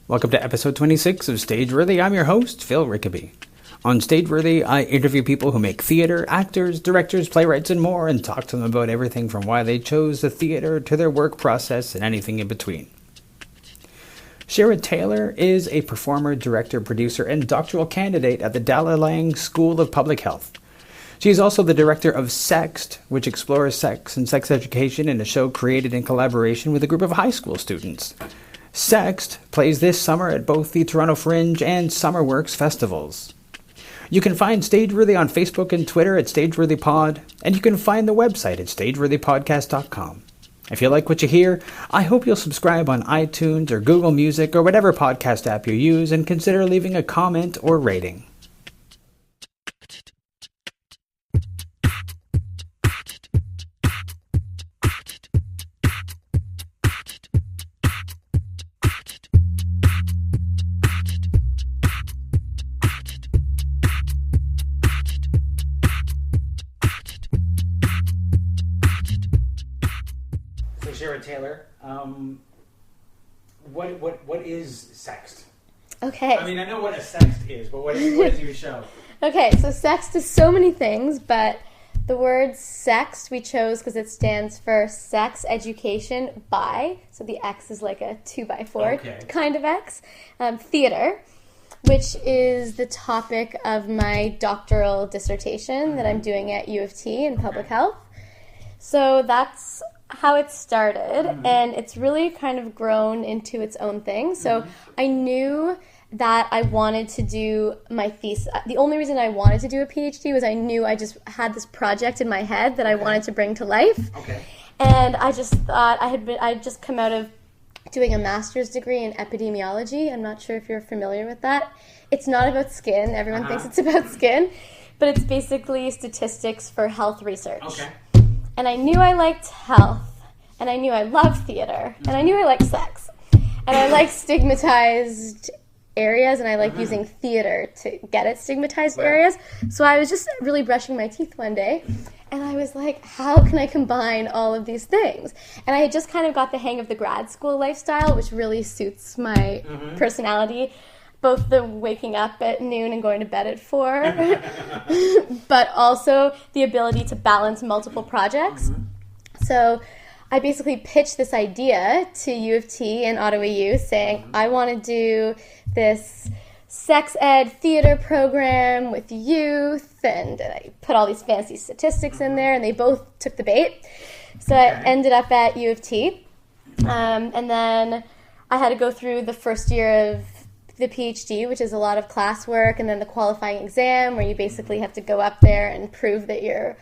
Welcome to episode 26 of Stageworthy. I'm your host, Phil Rickaby. On Stageworthy, I interview people who make theater, actors, directors, playwrights, and more, and talk to them about everything from why they chose the theater to their work process and anything in between. Shira Taylor is a performer, director, producer, and doctoral candidate at the Dalla School of Public Health. She is also the director of SExT, which explores sex and sex education in a show created in collaboration with a group of high school students. SExT plays this summer at both the Toronto Fringe and SummerWorks festivals. You can find Stageworthy on Facebook and Twitter at StageworthyPod, and you can find the website at stageworthypodcast.com. If you like what you hear, I hope you'll subscribe on iTunes or Google Music or whatever podcast app you use, and consider leaving a comment or rating. Shira Taylor, what is SExT? Okay. I mean, I know what a SExT is, but what is your show? Okay, so SExT is so many things, but the word SExT we chose because it stands for Sex Education by, so the X is like a 2x4 kind of X, theater, which is the topic of my doctoral dissertation that I'm doing at U of T in public health. So that's how it started, and it's really kind of grown into its own thing. So I knew that I wanted to do my thesis. The only reason I wanted to do a PhD was I knew I just had this project in my head that I wanted to bring to life. And I just thought I'd just come out of doing a master's degree in epidemiology. I'm not sure if you're familiar with that. It's not about skin. Everyone thinks it's about skin, but it's basically statistics for health research. And I knew I liked health, and I knew I loved theater, and I knew I liked sex. And I like stigmatized areas, and I like using theater to get at stigmatized areas. So I was just really brushing my teeth one day, and I was like, how can I combine all of these things? And I had just kind of got the hang of the grad school lifestyle, which really suits my personality. Both the waking up at noon and going to bed at 4, but also the ability to balance multiple projects. So I basically pitched this idea to U of T and Ottawa U saying, I want to do this sex ed theater program with youth, and I put all these fancy statistics in there, and they both took the bait. So I ended up at U of T, and then I had to go through the first year of the PhD, which is a lot of classwork, and then the qualifying exam, where you basically have to go up there and prove that you're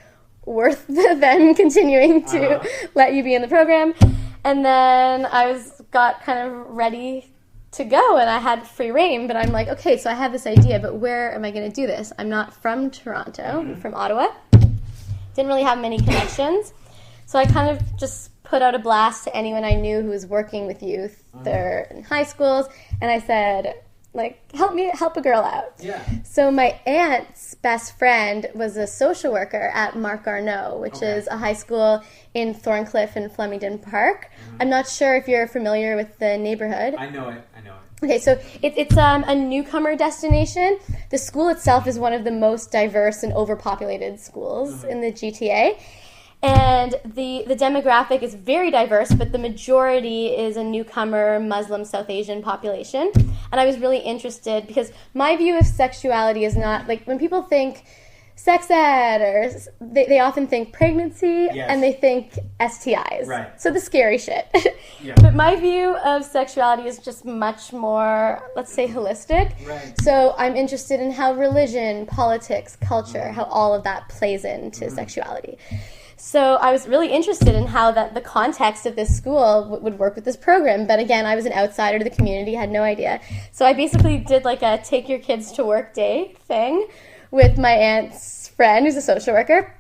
worth them continuing to let you be in the program. And then I got kind of ready to go, and I had free reign, but I'm like, okay, so I have this idea, but where am I going to do this? I'm not from Toronto, I'm from Ottawa. Didn't really have many connections, so I kind of just put out a blast to anyone I knew who was working with youth or in high schools, and I said, help a girl out. So my aunt's best friend was a social worker at Mark Arnault, which is a high school in Thorncliffe and Flemingdon Park. I'm not sure if you're familiar with the neighborhood. I know it. Okay, so it's a newcomer destination. The school itself is one of the most diverse and overpopulated schools in the GTA. And the demographic is very diverse, but the majority is a newcomer Muslim South Asian population. And I was really interested because my view of sexuality is not, like, when people think sex ed, or they often think pregnancy, and they think STIs. So the scary shit. But my view of sexuality is just much more, let's say, holistic. So I'm interested in how religion, politics, culture, how all of that plays into sexuality. So I was really interested in how the context of this school would work with this program. But again, I was an outsider to the community, had no idea. So I basically did like a take your kids to work day thing with my aunt's friend, who's a social worker.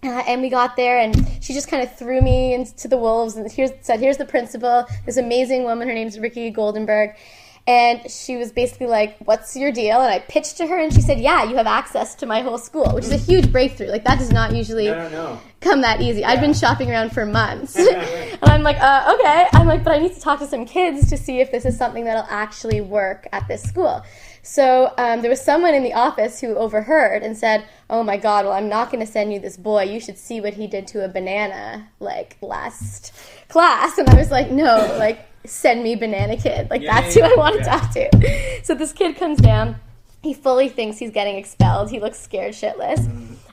And we got there, and she just kind of threw me into the wolves and said, here's the principal, this amazing woman, her name's Ricky Goldenberg. And she was basically like, what's your deal? And I pitched to her, and she said, yeah, you have access to my whole school, which is a huge breakthrough. Like, that does not usually come that easy. Yeah. I've been shopping around for months. And I'm like, okay. I'm like, but I need to talk to some kids to see if this is something that'll actually work at this school. So there was someone in the office who overheard and said, oh my God, well, I'm not going to send you this boy. You should see what he did to a banana, like, last class. And I was like, no, like, send me Banana Kid. Like, that's who I want to talk to. So this kid comes down. He fully thinks he's getting expelled. He looks scared shitless.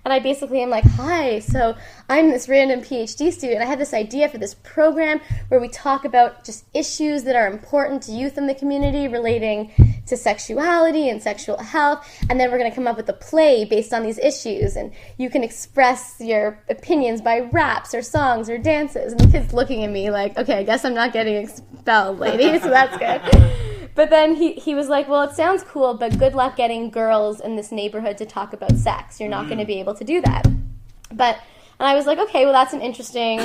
And I basically am like, hi, so I'm this random PhD student. I have this idea for this program where we talk about just issues that are important to youth in the community relating to sexuality and sexual health. And then we're going to come up with a play based on these issues. And you can express your opinions by raps or songs or dances. And the kid's looking at me like, okay, I guess I'm not getting expelled, lady, so that's good. But then he was like, well, it sounds cool, but good luck getting girls in this neighborhood to talk about sex. You're not going to be able to do that. And I was like, okay, well, that's an interesting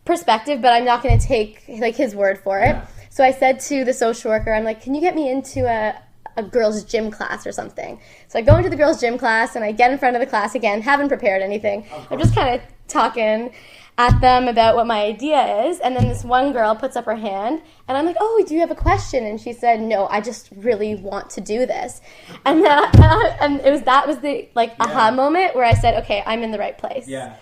perspective, but I'm not going to take like his word for it. Yeah. So I said to the social worker, I'm like, can you get me into a girls' gym class or something? So I go into the girls' gym class, and I get in front of the class again, haven't prepared anything. I'm just kind of talking at them about what my idea is, and then this one girl puts up her hand, and I'm like, oh, do you have a question? And she said, no, I just really want to do this. And and that was the aha moment where I said, okay, I'm in the right place. Yeah.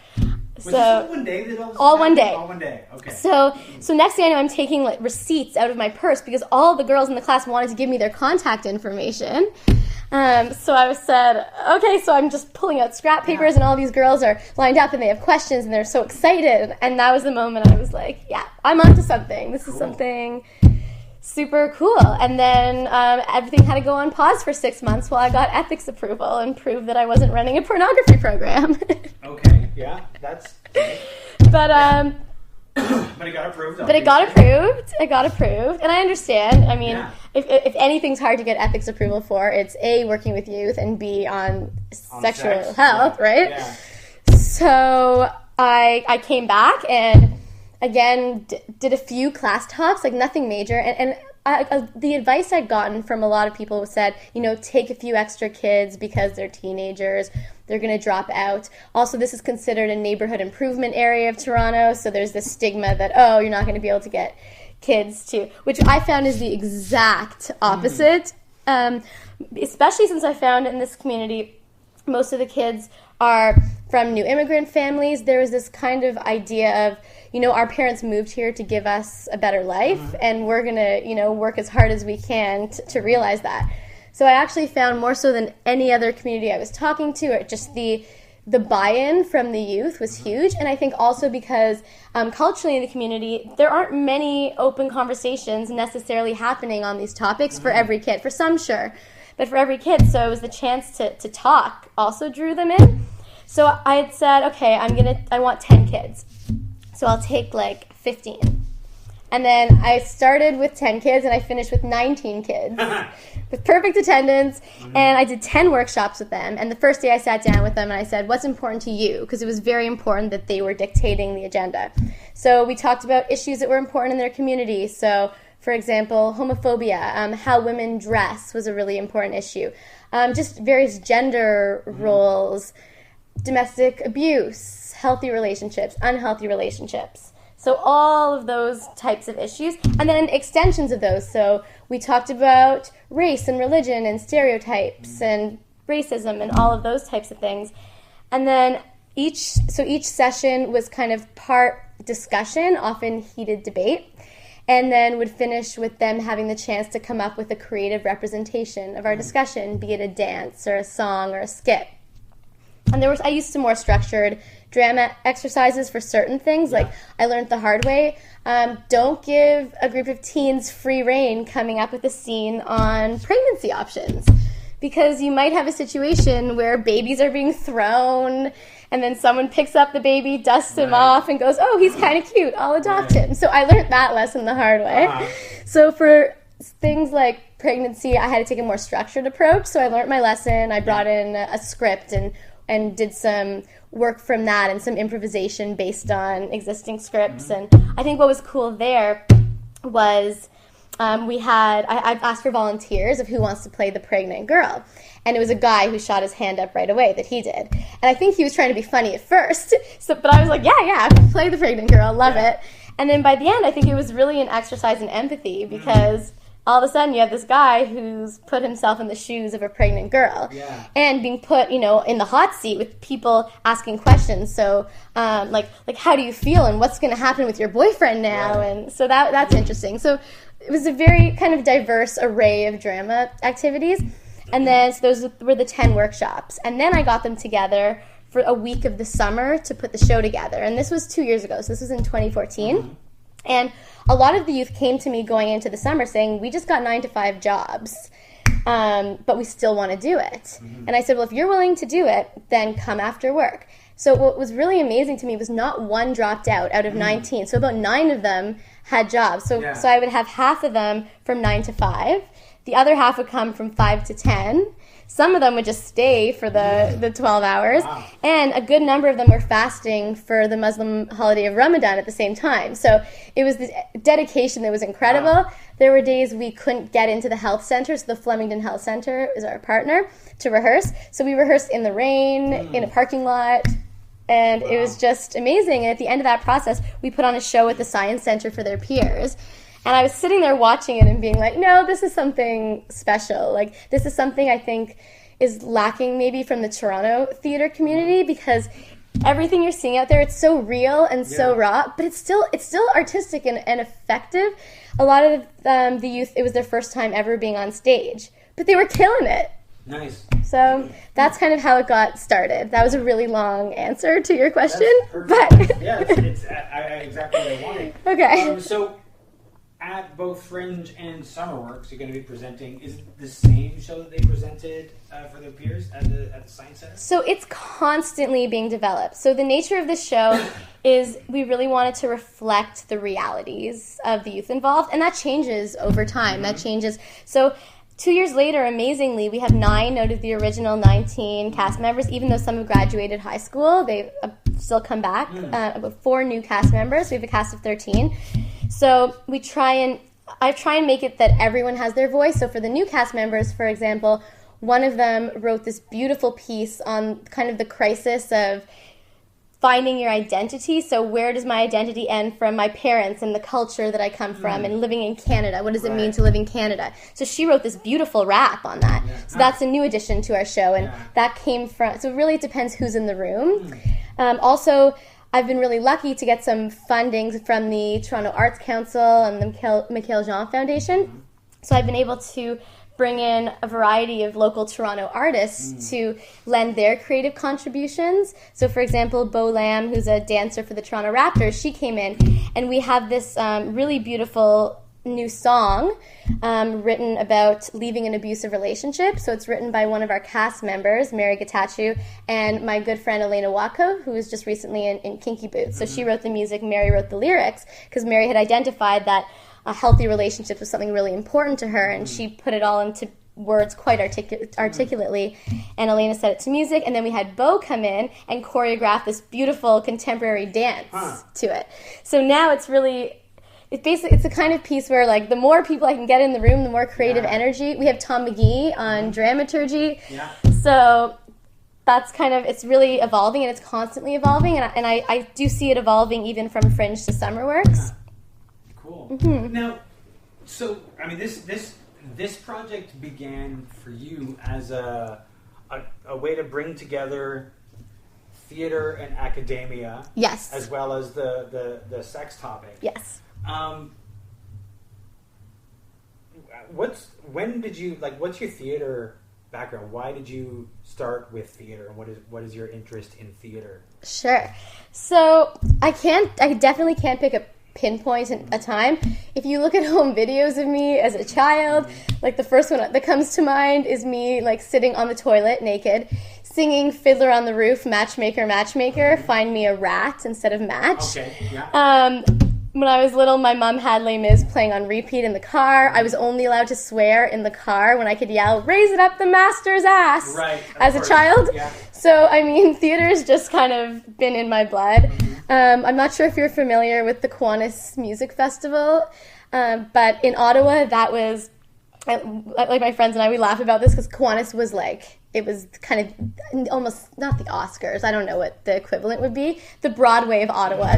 Was this all one day? All one day. All one day. Okay. So next thing I know, I'm taking like receipts out of my purse because all the girls in the class wanted to give me their contact information. So I said, okay, so I'm just pulling out scrap papers, and all these girls are lined up, and they have questions, and they're so excited. And that was the moment I was like, yeah, I'm onto something. This is something super cool. And then everything had to go on pause for 6 months while I got ethics approval and proved that I wasn't running a pornography program. Okay, yeah, that's great. But it got approved. But it got approved. It got approved. And I understand. I mean, if anything's hard to get ethics approval for, it's A, working with youth, and B, on sexual health, right? Yeah. So I came back and, again, did a few class talks, like nothing major. And the advice I'd gotten from a lot of people said, take a few extra kids because they're teenagers. They're going to drop out. Also, this is considered a neighborhood improvement area of Toronto, so there's this stigma that, you're not going to be able to get kids to, which I found is the exact opposite, especially since I found in this community most of the kids are from new immigrant families. There was this kind of idea of, our parents moved here to give us a better life, and we're going to, work as hard as we can to realize that. So I actually found more so than any other community I was talking to, or just the buy-in from the youth was huge. And I think also because culturally in the community, there aren't many open conversations necessarily happening on these topics for every kid. For some, sure, but for every kid. So it was the chance to talk also drew them in. So I had said, okay, I want 10 kids. So I'll take like 15. And then I started with 10 kids, and I finished with 19 kids with perfect attendance. And I did 10 workshops with them. And the first day I sat down with them, and I said, what's important to you? Because it was very important that they were dictating the agenda. So we talked about issues that were important in their community. So, for example, homophobia, how women dress was a really important issue. Just various gender roles, domestic abuse, healthy relationships, unhealthy relationships. So all of those types of issues, and then extensions of those. So we talked about race and religion and stereotypes and racism and all of those types of things. And then each session was kind of part discussion, often heated debate, and then would finish with them having the chance to come up with a creative representation of our discussion, be it a dance or a song or a skit. And I used some more structured drama exercises for certain things. Like, I learned the hard way. Don't give a group of teens free rein coming up with a scene on pregnancy options, because you might have a situation where babies are being thrown, and then someone picks up the baby, dusts him off, and goes, oh, he's kind of cute, I'll adopt him. So I learned that lesson the hard way. So for things like pregnancy, I had to take a more structured approach. So I learned my lesson. I brought in a script and did some work from that and some improvisation based on existing scripts. And I think what was cool there was I asked for volunteers of who wants to play the pregnant girl. And it was a guy who shot his hand up right away that he did. And I think he was trying to be funny at first. But I was like, yeah, play the pregnant girl, love it. And then by the end, I think it was really an exercise in empathy because all of a sudden you have this guy who's put himself in the shoes of a pregnant girl and being put, in the hot seat with people asking questions. So, like how do you feel and what's going to happen with your boyfriend now? And so that's interesting. So it was a very kind of diverse array of drama activities. And then so those were the 10 workshops. And then I got them together for a week of the summer to put the show together. And this was 2 years ago, so this was in 2014. And a lot of the youth came to me going into the summer saying, we just got 9-to-5 jobs, but we still want to do it. And I said, well, if you're willing to do it, then come after work. So what was really amazing to me was not one dropped out of 19. So about 9 of them had jobs. So I would have half of them from 9 to 5. The other half would come from 5 to 10. Some of them would just stay for the 12 hours. Wow. And a good number of them were fasting for the Muslim holiday of Ramadan at the same time. So it was the dedication that was incredible. Wow. There were days we couldn't get into the health center, so the Flemingdon Health Center is our partner, to rehearse. So we rehearsed in the rain, in a parking lot, and it was just amazing. And at the end of that process, we put on a show at the Science Center for their peers. And I was sitting there watching it and being like, no, this is something special. Like, this is something I think is lacking maybe from the Toronto theatre community, because everything you're seeing out there, it's so real and so raw, but it's still artistic and effective. A lot of the youth, it was their first time ever being on stage, but they were killing it. Nice. So that's kind of how it got started. That was a really long answer to your question. That's perfect. But yeah, it's exactly what I wanted. Okay. So at both Fringe and Summerworks, you're going to be presenting. Is it the same show that they presented for their peers at the Science Center? So it's constantly being developed. So the nature of this show is we really wanted to reflect the realities of the youth involved, and that changes over time. That changes. So 2 years later, amazingly, we have 9 out of the original 19 cast members. Even though some have graduated high school, they still come back. About 4 new cast members. We have a cast of 13. So I try and make it that everyone has their voice. So for the new cast members, for example, one of them wrote this beautiful piece on kind of the crisis of finding your identity. So where does my identity end from my parents and the culture that I come from and living in Canada? What does it mean to live in Canada? So she wrote this beautiful rap on that. So that's a new addition to our show. And that came from, so really it depends who's in the room. Also, I've been really lucky to get some funding from the Toronto Arts Council and the Michael Jean Foundation. So I've been able to bring in a variety of local Toronto artists to lend their creative contributions. So, for example, Bo Lam, who's a dancer for the Toronto Raptors, she came in, and we have this really beautiful new song written about leaving an abusive relationship. So it's written by one of our cast members, Mary Gatachu, and my good friend Elena Wako, who was just recently in Kinky Boots. So she wrote the music, Mary wrote the lyrics, because Mary had identified that a healthy relationship was something really important to her, and she put it all into words quite articulately, and Elena set it to music, and then we had Bo come in and choreograph this beautiful contemporary dance to it. So now it's really... It's the kind of piece where, like, the more people I can get in the room, the more creative energy. We have Tom McGee on dramaturgy. Yeah. So that's kind of, it's really evolving, and it's constantly evolving. And I do see it evolving even from Fringe to Summerworks. Yeah. Cool. Mm-hmm. Now, so, I mean, this project began for you as a way to bring together theater and academia. Yes. As well as the sex topic. Yes. What's your theater background? Why did you start with theater, and what is your interest in theater? Sure. So I definitely can't pick a pinpoint a time. If you look at home videos of me as a child, like the first one that comes to mind is me like sitting on the toilet naked, singing Fiddler on the Roof, Matchmaker, Matchmaker, find me a rat instead of match. Okay, yeah. When I was little, my mom had Les Mis playing on repeat in the car. I was only allowed to swear in the car when I could yell, "Raise it up the master's ass," as a child. Yeah. So, I mean, theater's just kind of been in my blood. I'm not sure if you're familiar with the Kiwanis Music Festival, but in Ottawa, that was, like my friends and I, we laugh about this because Kiwanis was like, it was kind of almost, not the Oscars, I don't know what the equivalent would be, the Broadway of Ottawa.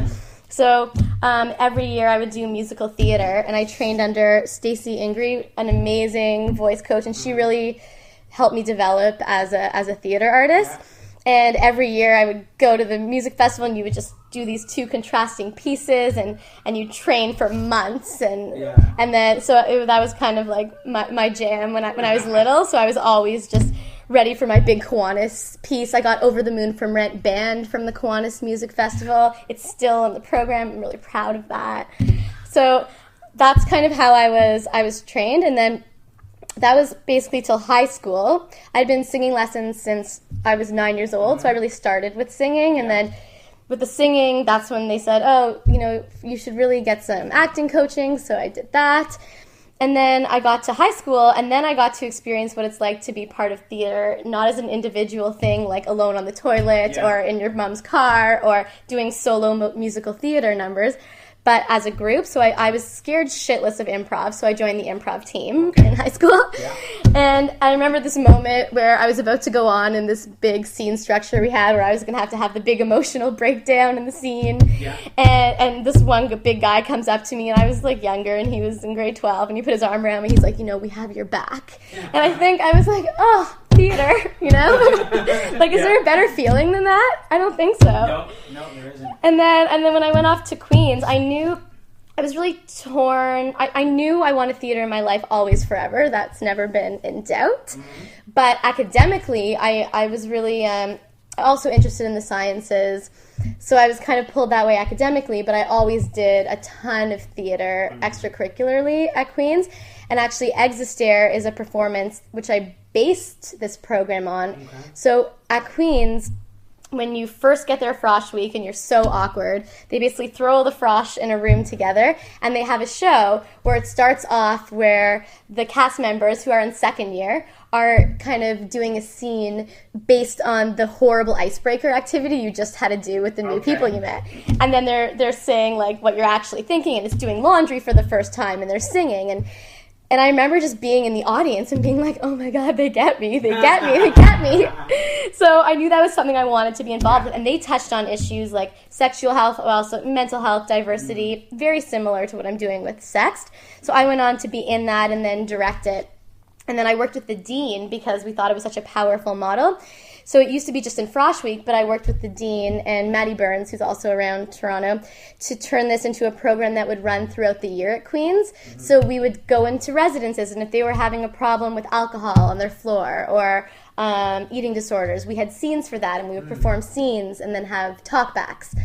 So every year I would do musical theater, and I trained under Stacey Ingry, an amazing voice coach, and she really helped me develop as a theater artist. Yeah. And every year I would go to the music festival, and you would just do these two contrasting pieces, and you train for months, and then that was kind of like my jam when I was little. So I was always just ready for my big Kiwanis piece. I got Over the Moon from Rent banned from the Kiwanis Music Festival. It's still in the program. I'm really proud of that. So that's kind of how I was trained, and then that was basically till high school. I'd been singing lessons since I was 9 years old, so I really started with singing, and then with the singing, that's when they said, oh, you should really get some acting coaching, so I did that. And then I got to high school, and then I got to experience what it's like to be part of theater, not as an individual thing, like alone on the toilet or in your mom's car or doing solo musical theater numbers, but as a group. So I was scared shitless of improv, so I joined the improv team in high school. Yeah. And I remember this moment where I was about to go on in this big scene structure we had, where I was going to have the big emotional breakdown in the scene. Yeah. And this one big guy comes up to me, and I was like younger, and he was in grade 12, and he put his arm around me. He's like, we have your back. Yeah. And I think I was like, oh, theater, like, is there a better feeling than that? I don't think so. No, there isn't. And then when I went off to Queen's, I knew I was really torn. I knew I wanted theater in my life always, forever. That's never been in doubt. Mm-hmm. But academically, I was really also interested in the sciences. So I was kind of pulled that way academically, but I always did a ton of theater extracurricularly at Queen's. And actually, Existere is a performance which I based this program on. Okay. So at Queen's, when you first get there Frosh Week and you're so awkward, they basically throw all the Frosh in a room together, and they have a show where it starts off where the cast members who are in second year are kind of doing a scene based on the horrible icebreaker activity you just had to do with the new people you met. And then they're saying like what you're actually thinking, and it's doing laundry for the first time, and they're singing, and I remember just being in the audience and being like, oh my God, they get me. So I knew that was something I wanted to be involved with. And they touched on issues like sexual health, also mental health, diversity, very similar to what I'm doing with SExT. So I went on to be in that and then direct it. And then I worked with the dean because we thought it was such a powerful model. So it used to be just in Frosh Week, but I worked with the dean and Maddie Burns, who's also around Toronto, to turn this into a program that would run throughout the year at Queen's. Mm-hmm. So we would go into residences, and if they were having a problem with alcohol on their floor or eating disorders, we had scenes for that, and we would perform scenes and then have talkbacks.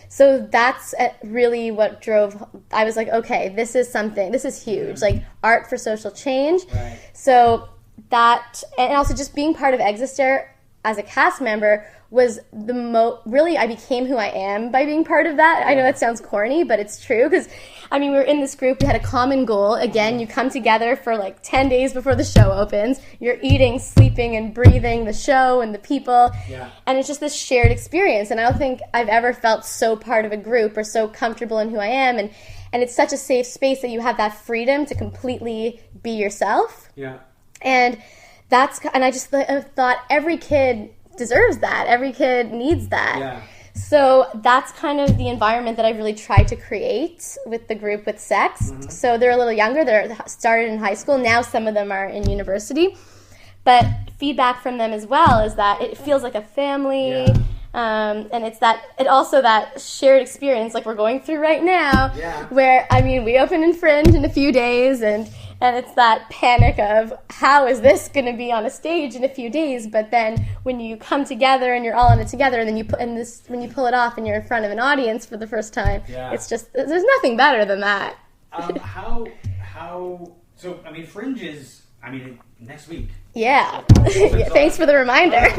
So that's really what drove, I was like, okay, this is huge, like art for social change. Right. So that, and also just being part of Existere as a cast member was really, I became who I am by being part of that. I know that sounds corny, but it's true, because, we were in this group, we had a common goal. Again, you come together for like 10 days before the show opens. You're eating, sleeping, and breathing the show and the people. Yeah. And it's just this shared experience. And I don't think I've ever felt so part of a group or so comfortable in who I am. And it's such a safe space that you have that freedom to completely be yourself. Yeah. And I just thought every kid deserves that. Every kid needs that. Yeah. So that's kind of the environment that I really tried to create with the group with SExT. Mm-hmm. So they're a little younger. They're started in high school. Now some of them are in university. But feedback from them as well is that it feels like a family. Yeah. And it's also that shared experience like we're going through right now, where, we open in Fringe in a few days, and it's that panic of how is this going to be on a stage in a few days, but then when you come together and you're all in it together, and then when you pull it off and you're in front of an audience for the first time, it's just, there's nothing better than that. Fringe is, next week. Yeah. Thanks for the reminder.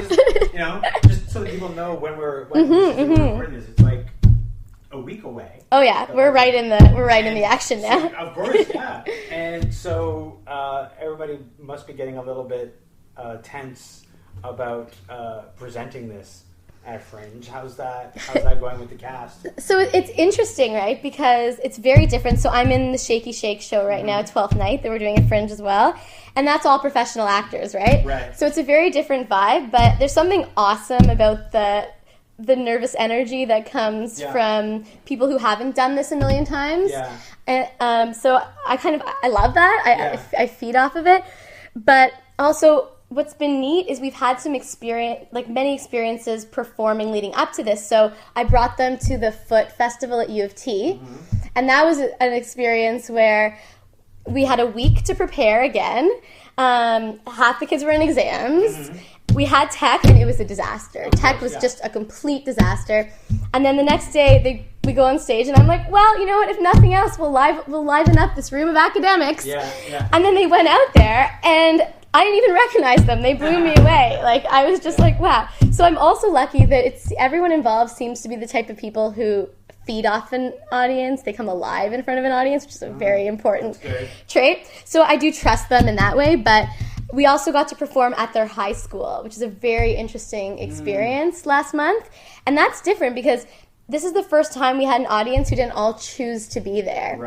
Just so that people know when we're recording this, it's like a week away. Oh yeah, we're right in the action now. Of course, yeah. And so everybody must be getting a little bit tense about presenting this. at Fringe. How's that going with the cast? So it's interesting, right? Because it's very different. So I'm in the Shakey-Shake show right now, 12th night, that we're doing at Fringe as well. And that's all professional actors, right? Right. So it's a very different vibe, but there's something awesome about the nervous energy that comes from people who haven't done this a million times. Yeah. And so I love that. I feed off of it. But also, what's been neat is we've had some many experiences performing leading up to this. So I brought them to the Foot Festival at U of T, and that was an experience where we had a week to prepare again. Half the kids were in exams. We had tech, and it was a disaster. Tech was just a complete disaster. And then the next day, we go on stage, and I'm like, well, you know what? If nothing else, we'll liven up this room of academics. Yeah. And then they went out there, and I didn't even recognize them. They blew me away. Like, I was just like, wow. So I'm also lucky that everyone involved seems to be the type of people who feed off an audience. They come alive in front of an audience, which is a very important trait. So I do trust them in that way, but we also got to perform at their high school, which is a very interesting experience last month. And that's different because this is the first time we had an audience who didn't all choose to be there.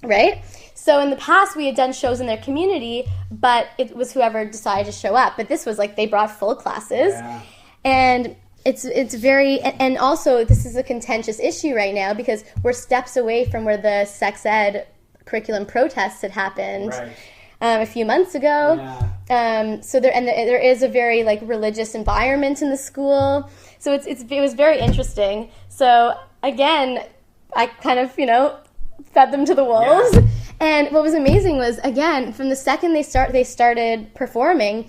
Right? So in the past, we had done shows in their community, but it was whoever decided to show up. But this was like they brought full classes. Yeah. And it's very, and also this is a contentious issue right now because we're steps away from where the sex ed curriculum protests had happened a few months ago. So there is a very like religious environment in the school. So it was very interesting. So again, I kind of, fed them to the wolves. And what was amazing was, again, from the second they started performing,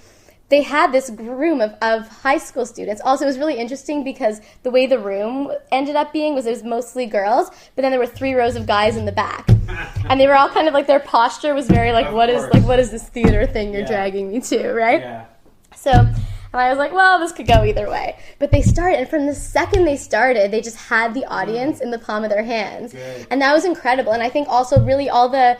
they had this room of high school students. Also, it was really interesting because the way the room ended up being was it was mostly girls, but then there were 3 rows of guys in the back. And they were all kind of like, their posture was very like, what is this theater thing you're dragging me to, right? Yeah. So, and I was like, well, this could go either way. But they started, and from the second they started, they just had the audience in the palm of their hands. Good. And that was incredible. And I think also really all the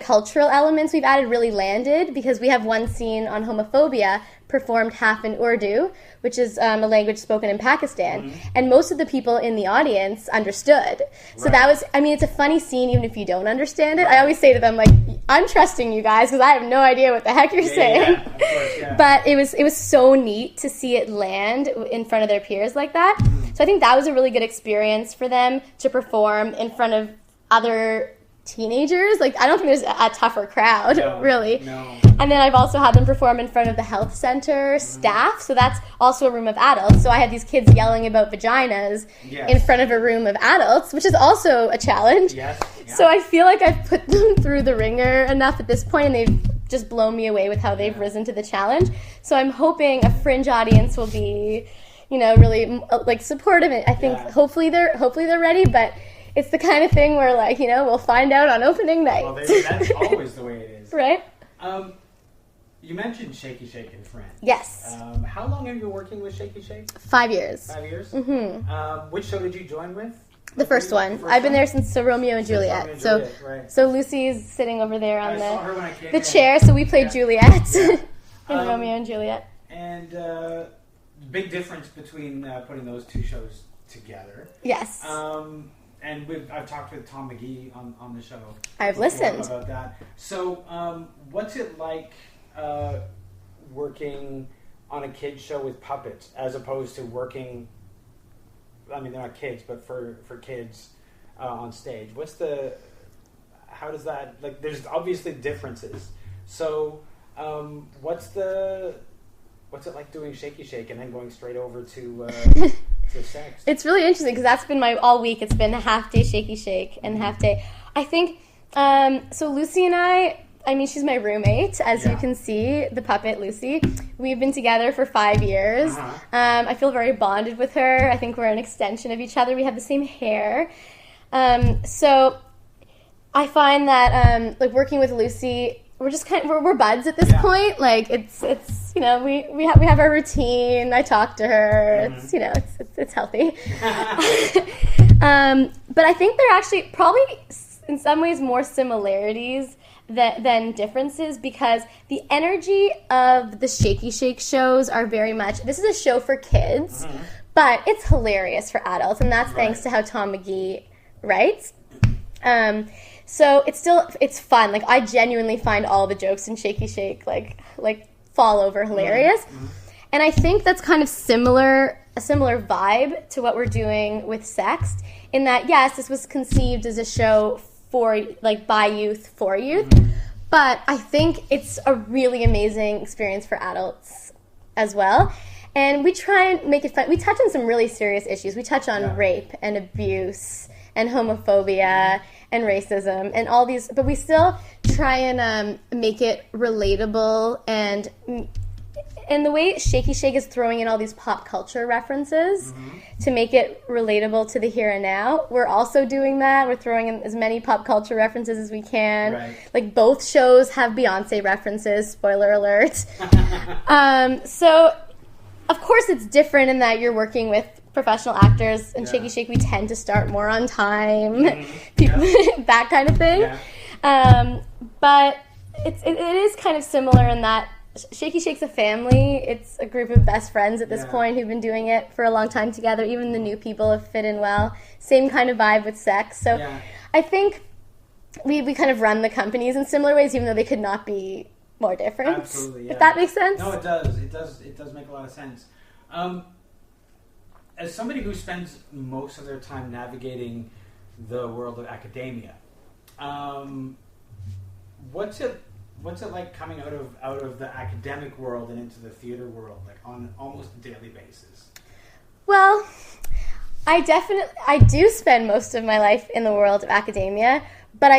cultural elements we've added really landed because we have one scene on homophobia performed half in Urdu, which is a language spoken in Pakistan. And most of the people in the audience understood. So that was, it's a funny scene even if you don't understand it. I always say to them, like, I'm trusting you guys because I have no idea what the heck you're saying. Of course, But it was so neat to see it land in front of their peers like that. So I think that was a really good experience for them to perform in front of other teenagers. Like, I don't think there's a tougher crowd, really. No. And then I've also had them perform in front of the health center staff, so that's also a room of adults. So I had these kids yelling about vaginas in front of a room of adults, which is also a challenge. Yes. Yeah. So I feel like I've put them through the ringer enough at this point, and they've just blown me away with how they've risen to the challenge. So I'm hoping a Fringe audience will be, really like supportive. I think hopefully they're ready, but it's the kind of thing where, like, we'll find out on opening night. Well, that's always the way it is. Right? You mentioned Shakey-Shake and Friends. Yes. How long have you been working with Shakey-Shake? 5 years. 5 years? Mm-hmm. Which show did you join with? The first one. I've been there since Romeo and Juliet. So Lucy's sitting over there on the chair. So we played Juliet in Romeo and Juliet. And big difference between putting those two shows together. Yes. And I've talked with Tom McGee on the show. I've listened about that. So, what's it like working on a kids show with puppets as opposed to working? I mean, they're not kids, but for kids on stage. How does that, like? There's obviously differences. So, what's it like doing Shakey-Shake and then going straight over to SexT? It's really interesting because that's been all week. It's been a half day Shakey-Shake and half day. I think, so Lucy and I she's my roommate, as you can see, the puppet Lucy. We've been together for 5 years. I feel very bonded with her. I think we're an extension of each other. We have the same hair. So I find that, like, working with Lucy, we're just we're buds at this point. Like, it's we have our routine. I talk to her. It's healthy. But I think there are actually probably in some ways more similarities than differences because the energy of the Shakey-Shake shows are very much, this is a show for kids, but it's hilarious for adults, and that's thanks to how Tom McGee writes. So it's fun. Like, I genuinely find all the jokes in Shakey-Shake like fall over hilarious. And I think that's kind of a similar vibe to what we're doing with SExT, in that, yes, this was conceived as a show for, like, by youth, for youth, but I think it's a really amazing experience for adults as well. And we try and make it fun. We touch on some really serious issues. We touch on rape and abuse and homophobia and racism and all these, but we still try and make it relatable, and the way Shakey-Shake is throwing in all these pop culture references to make it relatable to the here and now, we're also doing that. We're throwing in as many pop culture references as we can. Right. Like, both shows have Beyonce references, spoiler alert. So, of course, it's different in that you're working with professional actors. In Shakey-Shake, we tend to start more on time, that kind of thing. But it is kind of similar in that Shakey-Shake's a family. It's a group of best friends at this point who've been doing it for a long time together. Even the new people have fit in well. Same kind of vibe with SexT. So I think we kind of run the companies in similar ways, even though they could not be more different. Absolutely, yeah. If that makes sense? No, it does. It does make a lot of sense. As somebody who spends most of their time navigating the world of academia, what's it like coming out of the academic world and into the theater world, like on almost a daily basis? Well, I do spend most of my life in the world of academia, but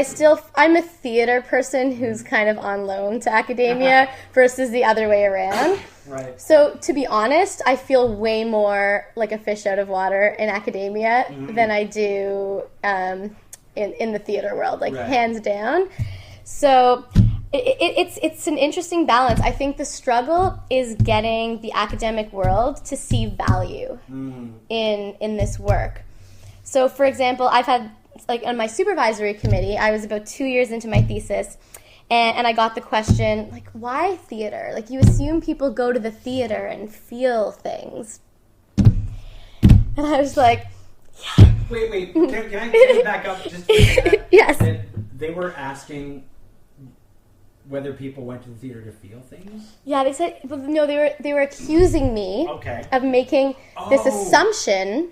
I'm a theater person who's kind of on loan to academia versus the other way around. Right. So, to be honest, I feel way more like a fish out of water in academia than I do in the theater world, like hands down. So it's an interesting balance. I think the struggle is getting the academic world to see value in this work. So, for example, I've had, like, on my supervisory committee, I was about 2 years into my thesis, and I got the question, like, why theater? Like, you assume people go to the theater and feel things. And I was like, yeah. Wait. Can I back up just for a second? Yes. They were asking whether people went to the theater to feel things? Yeah, they said, no, they were accusing me of making this assumption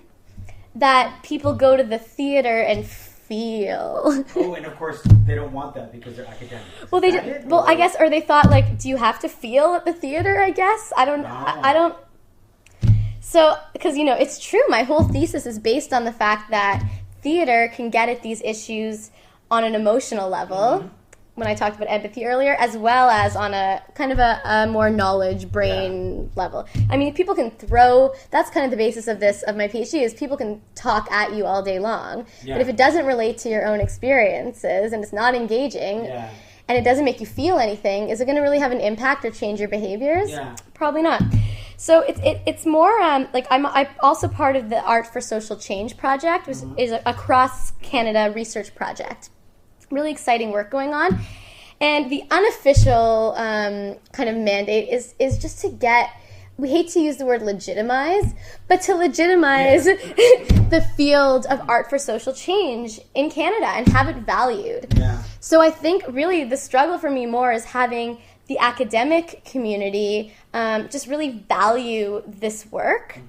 that people go to the theater and feel. Oh, and of course they don't want that because they're academics. Well, I guess, or they thought, like, do you have to feel at the theater? I guess I don't. So, because it's true. My whole thesis is based on the fact that theater can get at these issues on an emotional level. When I talked about empathy earlier, as well as on a kind of a more knowledge brain level. I mean, people can that's kind of the basis of my PhD, is people can talk at you all day long. But if it doesn't relate to your own experiences and it's not engaging and it doesn't make you feel anything, is it going to really have an impact or change your behaviors? Probably not. So it's more like I'm also part of the Art for Social Change project, which is a cross Canada research project. Really exciting work going on, and the unofficial kind of mandate is just to get, we hate to use the word legitimize, but to legitimize the field of art for social change in Canada and have it valued. So I think really the struggle for me more is having the academic community just really value this work.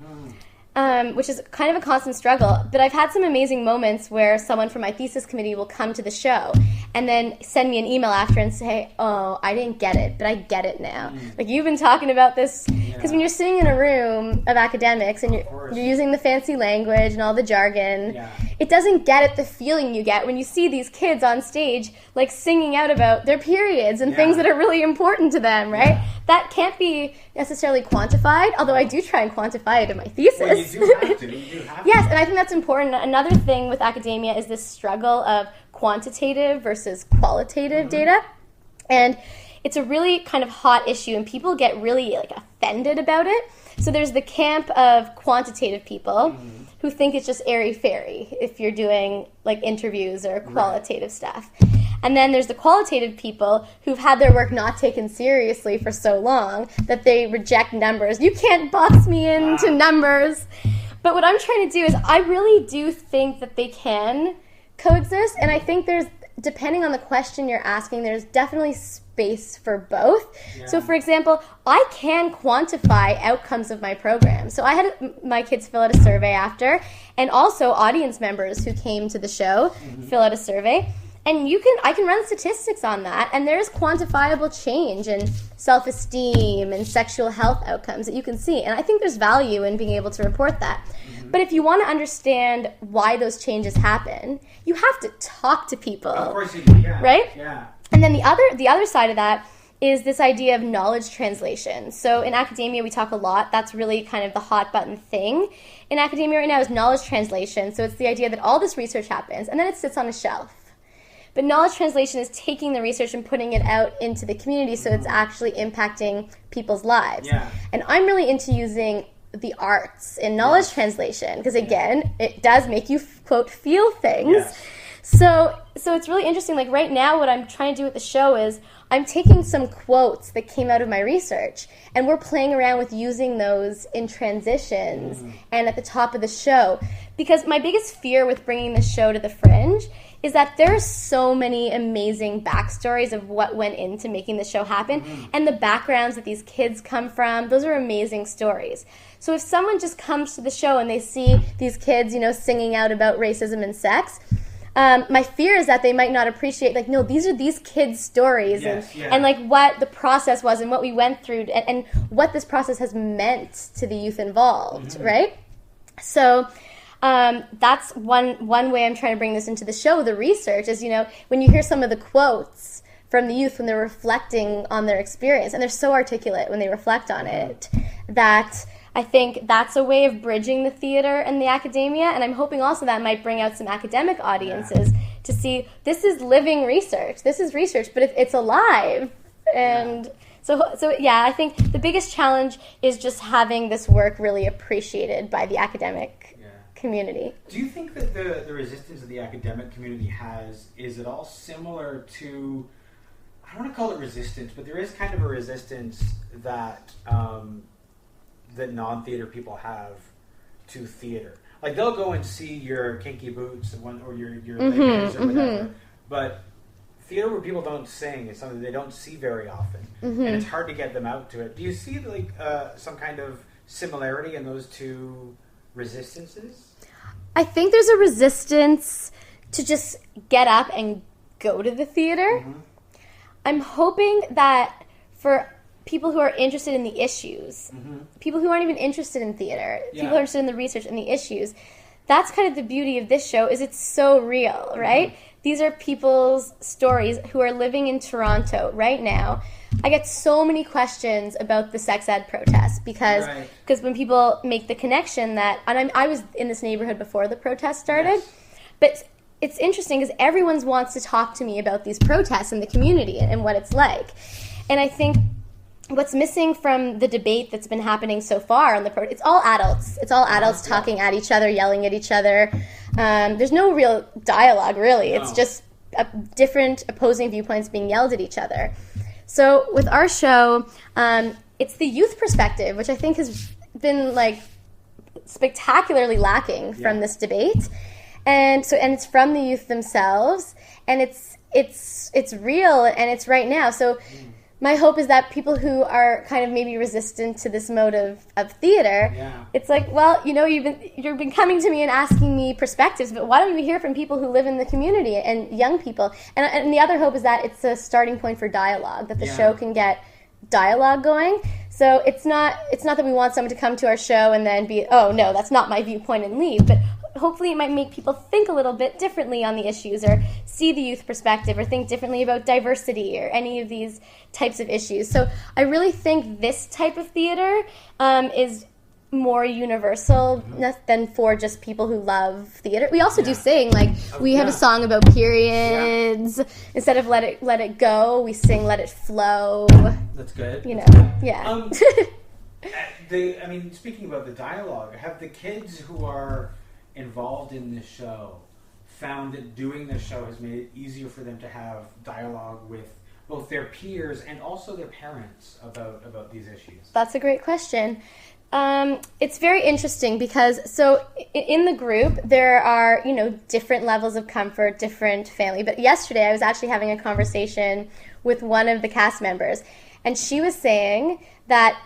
Which is kind of a constant struggle. But I've had some amazing moments where someone from my thesis committee will come to the show and then send me an email after and say, oh, I didn't get it, but I get it now. Like, you've been talking about this, because when you're sitting in a room of academics and you're using the fancy language and all the jargon, it doesn't get at the feeling you get when you see these kids on stage, like, singing out about their periods and things that are really important to them, right? That can't be necessarily quantified, although I do try and quantify it in my thesis. Well, you do have to. Yes, and I think that's important. Another thing with academia is this struggle of quantitative versus qualitative data. And it's a really kind of hot issue, and people get really, like, offended about it. So there's the camp of quantitative people who think it's just airy-fairy if you're doing, like, interviews or qualitative stuff. And then there's the qualitative people who've had their work not taken seriously for so long that they reject numbers. You can't box me into numbers. But what I'm trying to do is I really do think that they can coexist, and I think there's, depending on the question you're asking, there's definitely space for both. Yeah. So for example, I can quantify outcomes of my program. So I had my kids fill out a survey after, and also audience members who came to the show fill out a survey. And I can run statistics on that, and there's quantifiable change in self-esteem and sexual health outcomes that you can see. And I think there's value in being able to report that. But if you want to understand why those changes happen, you have to talk to people. Of course you do, yeah. Right? Yeah. And then the other side of that is this idea of knowledge translation. So in academia, we talk a lot. That's really kind of the hot button thing in academia right now is knowledge translation. So it's the idea that all this research happens, and then it sits on a shelf. But knowledge translation is taking the research and putting it out into the community so it's actually impacting people's lives. Yeah. And I'm really into using the arts in knowledge translation because, again, it does make you, quote, feel things. Yes. So it's really interesting. Like right now what I'm trying to do with the show is I'm taking some quotes that came out of my research and we're playing around with using those in transitions and at the top of the show. Because my biggest fear with bringing the show to the Fringe is that there are so many amazing backstories of what went into making the show happen and the backgrounds that these kids come from. Those are amazing stories. So if someone just comes to the show and they see these kids, singing out about racism and sex, my fear is that they might not appreciate, like, no, these are these kids' stories and like what the process was and what we went through and what this process has meant to the youth involved, right? So that's one way I'm trying to bring this into the show. The research is, when you hear some of the quotes from the youth when they're reflecting on their experience, and they're so articulate when they reflect on it, that I think that's a way of bridging the theater and the academia, and I'm hoping also that might bring out some academic audiences to see this is living research. This is research, but it's alive. And so I think the biggest challenge is just having this work really appreciated by the academic community. Do you think that the resistance that the academic community has, is it all similar to, I don't want to call it resistance, but there is kind of a resistance that that non-theater people have to theater? Like they'll go and see your Kinky Boots or your Les Mis or whatever, but theater where people don't sing is something they don't see very often, and it's hard to get them out to it. Do you see like some kind of similarity in those two resistances? I think there's a resistance to just get up and go to the theater. I'm hoping that for people who are interested in the issues, people who aren't even interested in theater, people who are interested in the research and the issues, that's kind of the beauty of this show, is it's so real, right? These are people's stories who are living in Toronto right now. I get so many questions about the sex ed protests because when people make the connection that, and I was in this neighborhood before the protest started, but it's interesting because everyone wants to talk to me about these protests in the community and what it's like. And I think what's missing from the debate that's been happening so far on the it's all adults. It's all adults talking at each other, yelling at each other. There's no real dialogue, really. It's just different opposing viewpoints being yelled at each other. So with our show, it's the youth perspective, which I think has been like spectacularly lacking from this debate. And it's from the youth themselves, and it's real and it's right now. So my hope is that people who are kind of maybe resistant to this mode of theater, it's like, well, you've been coming to me and asking me perspectives, but why don't we hear from people who live in the community and young people? And the other hope is that it's a starting point for dialogue, that the show can get dialogue going. So it's not that we want someone to come to our show and then be, oh no, that's not my viewpoint, and leave, but hopefully it might make people think a little bit differently on the issues, or see the youth perspective, or think differently about diversity or any of these types of issues. So I really think this type of theater is more universal than for just people who love theater. We also do sing, like we have a song about periods. Instead of let it go, we sing let it flow. That's good. Speaking about the dialogue, have the kids who are involved in this show found that doing this show has made it easier for them to have dialogue with both their peers and also their parents about these issues? That's a great question. It's very interesting because, so in the group, there are, different levels of comfort, different family. But yesterday, I was actually having a conversation with one of the cast members, and she was saying that,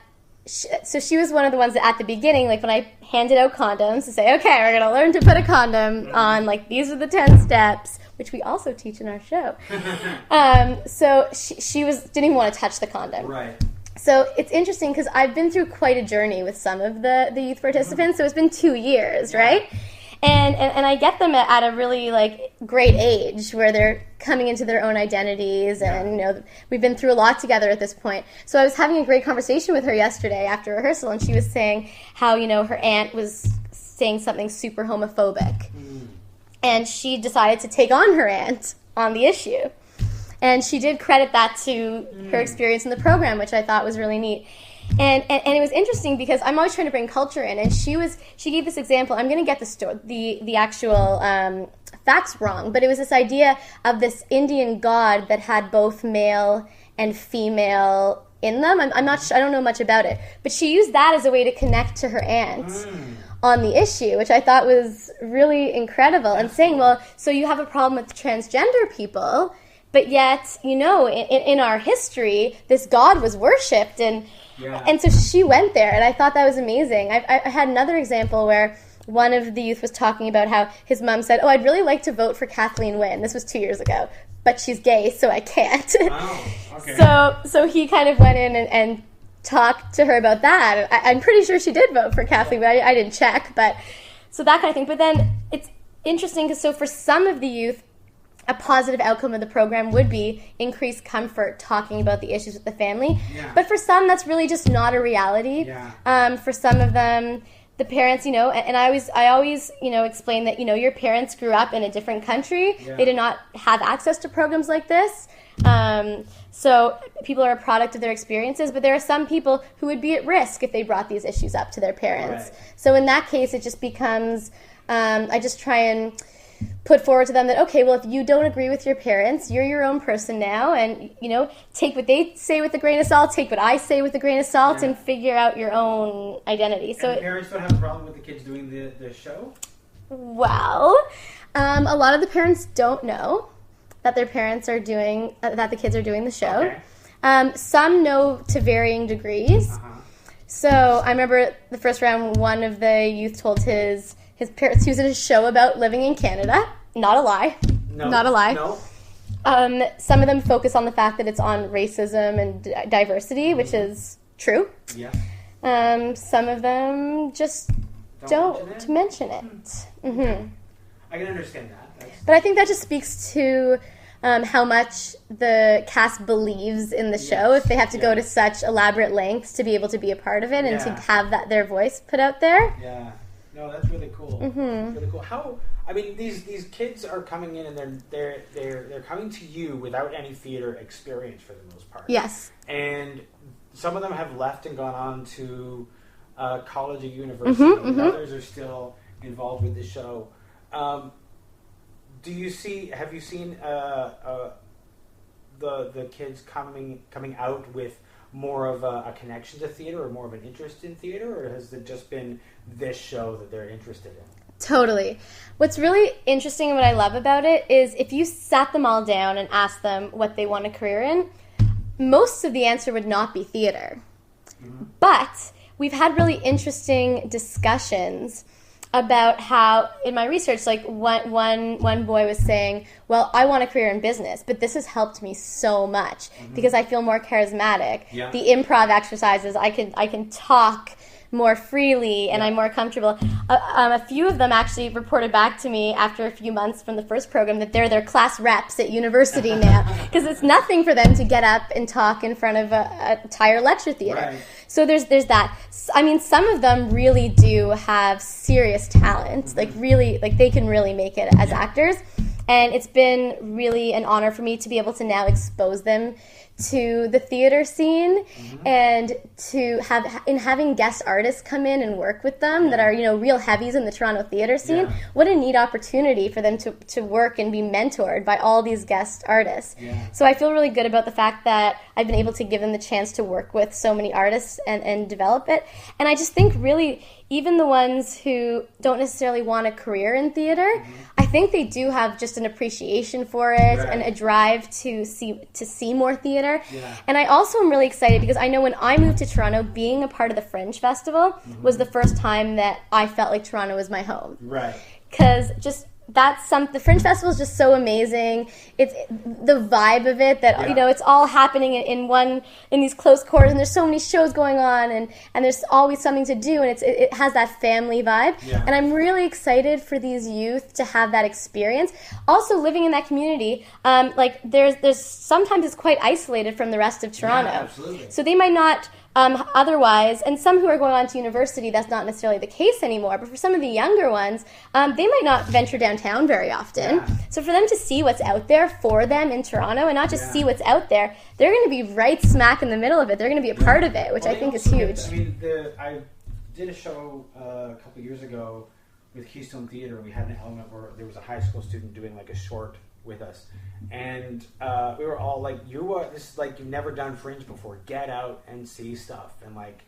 she was one of the ones that at the beginning, like when I handed out condoms to say, okay, we're going to learn to put a condom on, like these are the 10 steps, which we also teach in our show. So she didn't even want to touch the condom. Right. So it's interesting because I've been through quite a journey with some of the youth participants. So it's been 2 years, right? And I get them at a really great age where they're coming into their own identities, and we've been through a lot together at this point. So I was having a great conversation with her yesterday after rehearsal, and she was saying how her aunt was saying something super homophobic, and she decided to take on her aunt on the issue. And she did credit that to her experience in the program, which I thought was really neat. And it was interesting because I'm always trying to bring culture in, and she gave this example. I'm going to get the actual facts wrong, but it was this idea of this Indian god that had both male and female in them. I'm not sure, I don't know much about it, but she used that as a way to connect to her aunt on the issue, which I thought was really incredible. And saying, well, so you have a problem with transgender people, but yet, in our history, this god was worshipped, and so she went there, and I thought that was amazing. I had another example where one of the youth was talking about how his mom said, I'd really like to vote for Kathleen Wynne. This was 2 years ago, but she's gay, so I can't. Oh, okay. So he kind of went in and talked to her about that. I'm pretty sure she did vote for Kathleen, but I didn't check. But so that kind of thing. But then it's interesting because for some of the youth, a positive outcome of the program would be increased comfort talking about the issues with the family. Yeah. But for some, that's really just not a reality. Yeah. For some of them, the parents, and I always explain that, your parents grew up in a different country. Yeah. They did not have access to programs like this. So people are a product of their experiences, but there are some people who would be at risk if they brought these issues up to their parents. Right. So in that case, it just becomes, I just try and put forward to them that, okay, well, if you don't agree with your parents, you're your own person now, and, take what they say with a grain of salt, take what I say with a grain of salt, and figure out your own identity. So the parents don't have a problem with the kids doing the show? Well, a lot of the parents don't know that their parents are doing, that the kids are doing the show. Okay. Some know to varying degrees. Uh-huh. So I remember the first round, one of the youth told his parents, he was in a show about living in Canada. Not a lie. No. Not a lie. No. Some of them focus on the fact that it's on racism and diversity, which is true. Yeah. Some of them just don't mention it. Mm-hmm. I can understand that. But I think that just speaks to how much the cast believes in the show if they have to go to such elaborate lengths to be able to be a part of it and to have their voice put out there. Yeah. No, that's really cool. Mm-hmm. That's really cool. These kids are coming in and they're coming to you without any theater experience for the most part. Yes. And some of them have left and gone on to college or university, and others are still involved with the show. Have you seen the kids coming out with more of a connection to theater or more of an interest in theater, or has it just been this show that they're interested in? Totally. What's really interesting and what I love about it is if you sat them all down and asked them what they want a career in, most of the answer would not be theater. Mm-hmm. But we've had really interesting discussions about how, in my research, one boy was saying, well, I want a career in business, but this has helped me so much because I feel more charismatic. Yeah. The improv exercises, I can talk more freely and I'm more comfortable. A few of them actually reported back to me after a few months from the first program that they're their class reps at university now because it's nothing for them to get up and talk in front of a entire lecture theater. Right. So there's that. Some of them really do have serious talent, they can really make it as actors. And it's been really an honor for me to be able to now expose them to the theater scene, and to having guest artists come in and work with them that are, real heavies in the Toronto theater scene. Yeah. What a neat opportunity for them to work and be mentored by all these guest artists. Yeah. So I feel really good about the fact that I've been able to give them the chance to work with so many artists and develop it. And I just think really, even the ones who don't necessarily want a career in theater, I think they do have just an appreciation for it, and a drive to see more theater. Yeah. And I also am really excited because I know when I moved to Toronto, being a part of the Fringe Festival was the first time that I felt like Toronto was my home. Right. Because just the Fringe Festival is just so amazing. It's the vibe of it that it's all happening in these close quarters, and there's so many shows going on, and there's always something to do, and it has that family vibe. Yeah. And I'm really excited for these youth to have that experience. Also, living in that community, there's sometimes it's quite isolated from the rest of Toronto. Yeah, absolutely. So they might not. Otherwise, and some who are going on to university, that's not necessarily the case anymore, but for some of the younger ones, they might not venture downtown very often. Yeah. So for them to see what's out there for them in Toronto, and not just see what's out there, they're going to be right smack in the middle of it. They're going to be a part of it, which I think is huge. I did a show a couple years ago with Keystone Theatre, and we had an element where there was a high school student doing like a short with us, and we were all like, this is like, you've never done Fringe before, get out and see stuff, and like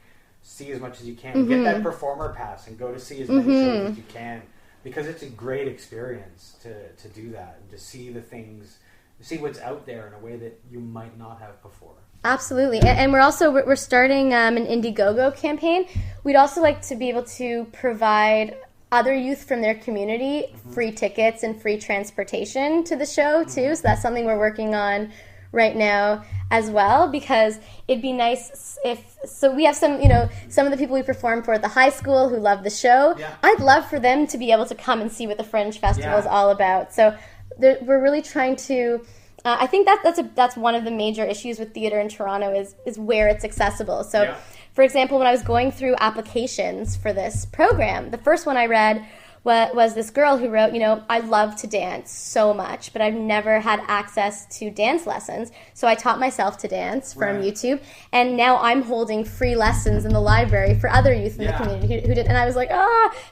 see as much as you can, get that performer pass and go to see as many shows as you can, because it's a great experience to do that, and to see the things, see what's out there in a way that you might not have before. Absolutely. And we're starting an Indiegogo campaign. We'd also like to be able to provide other youth from their community free tickets and free transportation to the show too. So that's something we're working on right now as well, because it'd be nice we have some of the people we perform for at the high school who love the show. Yeah. I'd love for them to be able to come and see what the Fringe Festival is all about. So we're really trying to I think that's one of the major issues with theater in Toronto is where it's accessible. So for example, when I was going through applications for this program, the first one I read was this girl who wrote, I love to dance so much, but I've never had access to dance lessons. So I taught myself to dance from YouTube, and now I'm holding free lessons in the library for other youth in the community who did. And I was like,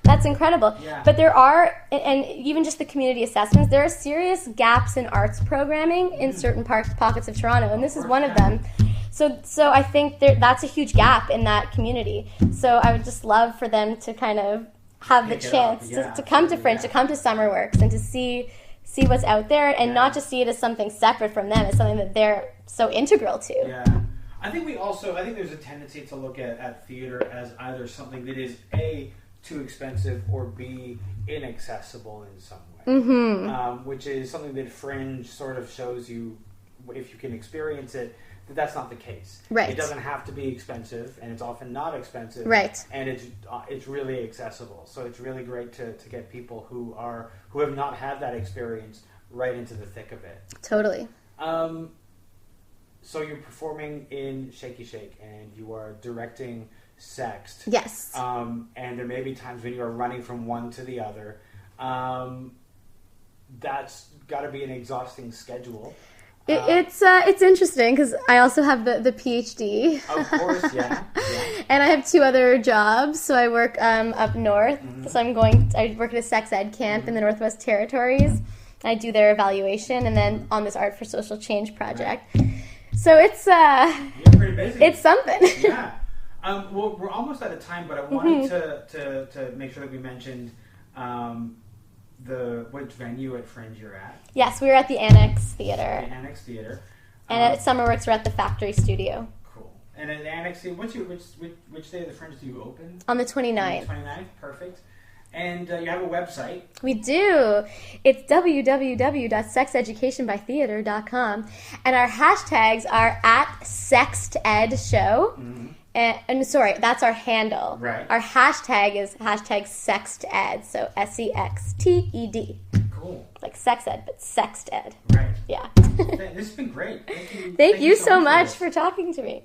that's incredible. Yeah. But there are, and even just the community assessments, there are serious gaps in arts programming in certain pockets of Toronto, and this is one of them. So I think that's a huge gap in that community. So I would just love for them to kind of have the chance to come to Fringe, to come to Summer Works, and to see what's out there, and not just see it as something separate from them. It's something that they're so integral to. Yeah. I think there's a tendency to look at theater as either something that is A, too expensive, or B, inaccessible in some way. Which is something that Fringe sort of shows you, if you can experience it, that's not the case. Right. It doesn't have to be expensive, and it's often not expensive. Right. And it's really accessible. So it's really great to get people who have not had that experience right into the thick of it. Totally. So you're performing in Shakey-Shake, and you are directing SExT. Yes. And there may be times when you are running from one to the other. That's got to be an exhausting schedule. It's interesting because I also have the PhD. Of course, yeah. And I have 2 other jobs. So I work up north. So I work at a sex ed camp in the Northwest Territories. I do their evaluation, and then on this Art for Social Change project. Right. So it's you're pretty busy. It's something. Yeah. Well, we're almost out of time, but I wanted to make sure that we mentioned which venue at Fringe you're at. Yes, we were at the Annex Theater. The Annex Theater. And at Summerworks, we're at the Factory Studio. Cool. And at the Annex Theater, which day of the Fringe do you open? On the 29th. 29th, perfect. And you have a website. We do. It's www.sexeducationbytheater.com. And our hashtags are at SextEdShow. And sorry, that's our handle. Right. Our hashtag is #SextEd, so SExTED. Cool. Like sex ed, but SextEd. Right. Yeah. This has been great. Thank you so much for talking to me.